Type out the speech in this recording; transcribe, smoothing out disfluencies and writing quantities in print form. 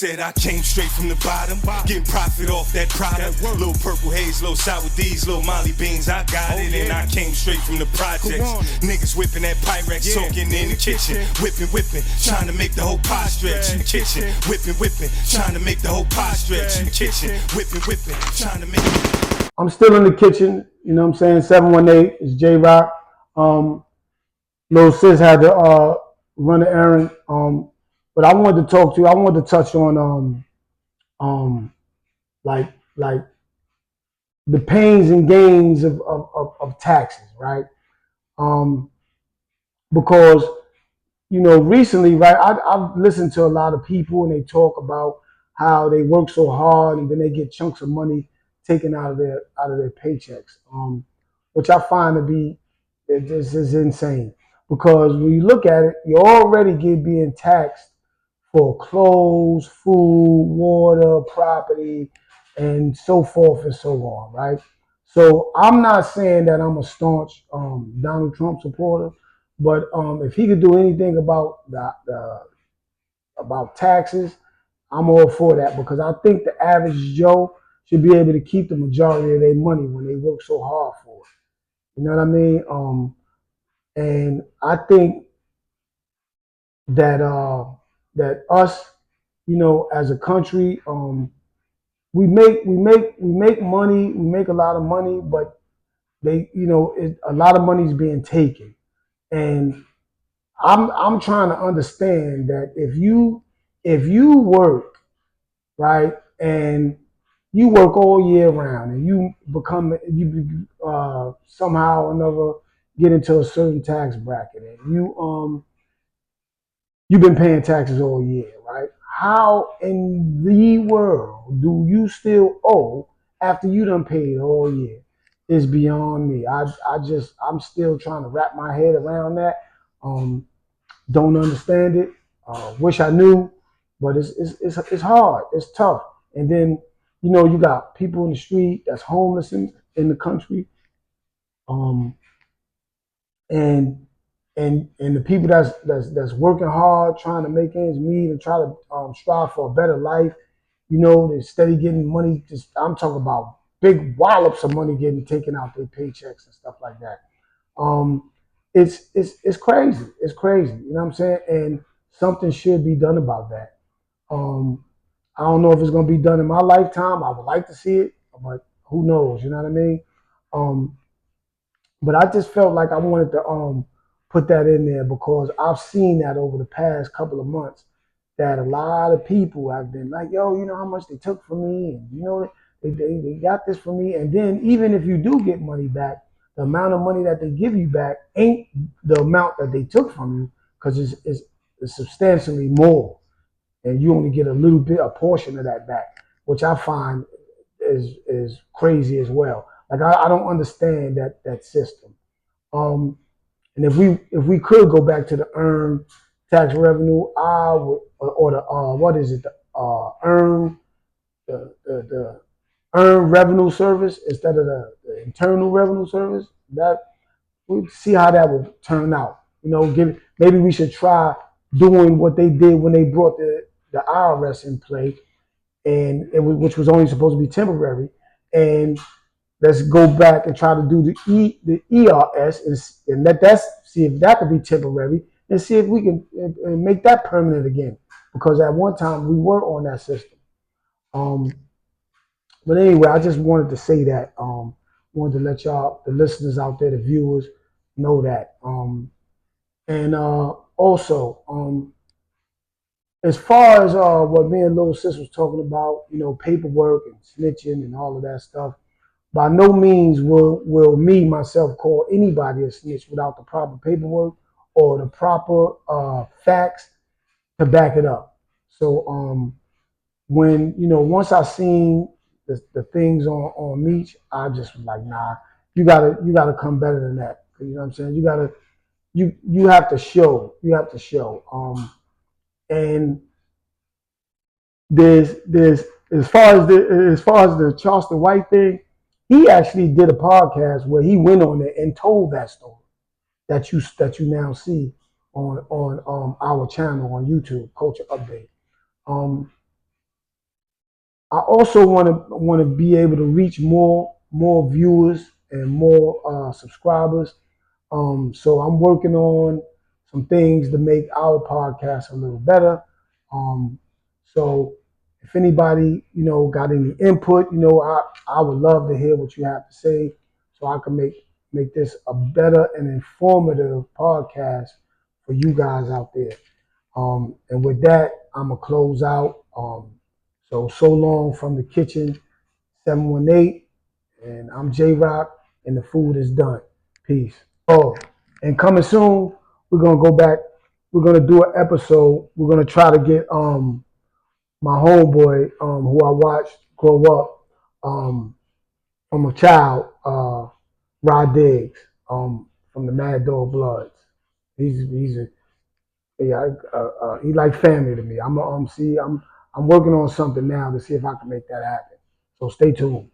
Said I came straight from the bottom, getting profit off that product. Little purple haze, little sour D's, little Molly beans, I got it. And I came straight from the projects. Niggas whipping that Pyrex, soaking in the kitchen. Whipping, trying to make the whole pie stretch in the kitchen. Whipping, trying to make the whole pie stretch in the kitchen. Whipping, trying to make. I'm still in the kitchen, you know what I'm saying? 718 is J-Rock. Lil Sis had to run an errand. But I wanted to talk to you. I wanted to touch on like the pains and gains of taxes, right? Because recently, right, I've listened to a lot of people and they talk about how they work so hard and then they get chunks of money taken out of their paychecks, which I find to be this is insane. Because when you look at it, you already get being taxed for clothes, food, water, property, and so forth and so on, right? So I'm not saying that I'm a staunch Donald Trump supporter, but if he could do anything about about taxes, I'm all for that because I think the average Joe should be able to keep the majority of their money when they work so hard for it. You know what I mean? And I think that that us, as a country, we make money, we make a lot of money, but a lot of money is being taken, and I'm trying to understand that if you work right and you work all year round and you somehow or another get into a certain tax bracket and you've been paying taxes all year, right? How in the world do you still owe after you done paid all year? Is beyond me. I'm still trying to wrap my head around that. Don't understand it. Wish I knew, but it's hard. It's tough. And then you got people in the street that's homeless in the country. Um, and and the people that's working hard, trying to make ends meet and try to strive for a better life. They steady getting money. Just I'm talking about big wallops of money getting taken out their paychecks and stuff like that. Um, it's crazy. It's crazy. You know what I'm saying? And something should be done about that. Um, I don't know if it's gonna be done in my lifetime. I would like to see it, but who knows? You know what I mean? Um, but I just felt like I wanted to put that in there because I've seen that over the past couple of months that a lot of people have been like, yo, you know how much they took from me, and they got this from me, and then even if you do get money back, the amount of money that they give you back ain't the amount that they took from you because it's substantially more, and you only get a portion of that back, which I find is crazy as well. Like I don't understand that system. Um, and if we could go back to the earned tax revenue, I would, or the what is it? The the earned revenue service instead of the internal revenue service. That we see how that would turn out. Maybe we should try doing what they did when they brought the IRS in play, and which was only supposed to be temporary, and let's go back and try to do the ERS and let that see if that could be temporary and see if we can make that permanent again. Because at one time we were on that system. Um, but anyway, I just wanted to say that. Wanted to let y'all, the listeners out there, the viewers, know that. And also, as far as what me and Little Sis was talking about, paperwork and snitching and all of that stuff. By no means will me myself call anybody a snitch without the proper paperwork or the proper facts to back it up. So when once I seen the things on Meech, I just was like, nah, you gotta come better than that. You know what I'm saying? You have to show. And there's as far as the Charleston White thing, he actually did a podcast where he went on there and told that story that you now see on our channel on YouTube, Culture Update. Um, I also want to be able to reach more viewers and more subscribers. So I'm working on some things to make our podcast a little better. Um, so if anybody got any input, I would love to hear what you have to say, so I can make this a better and informative podcast for you guys out there. And with that, I'm gonna close out. So long from the kitchen, 718, and I'm J Rock, and the food is done. Peace. Oh, and coming soon, we're gonna go back. We're gonna do an episode. We're gonna try to get my homeboy who I watched grow up from a child, Rod Diggs, from the Mad Dog Bloods. He's a yeah, he like family to me. I'm working on something now to see if I can make that happen. So stay tuned.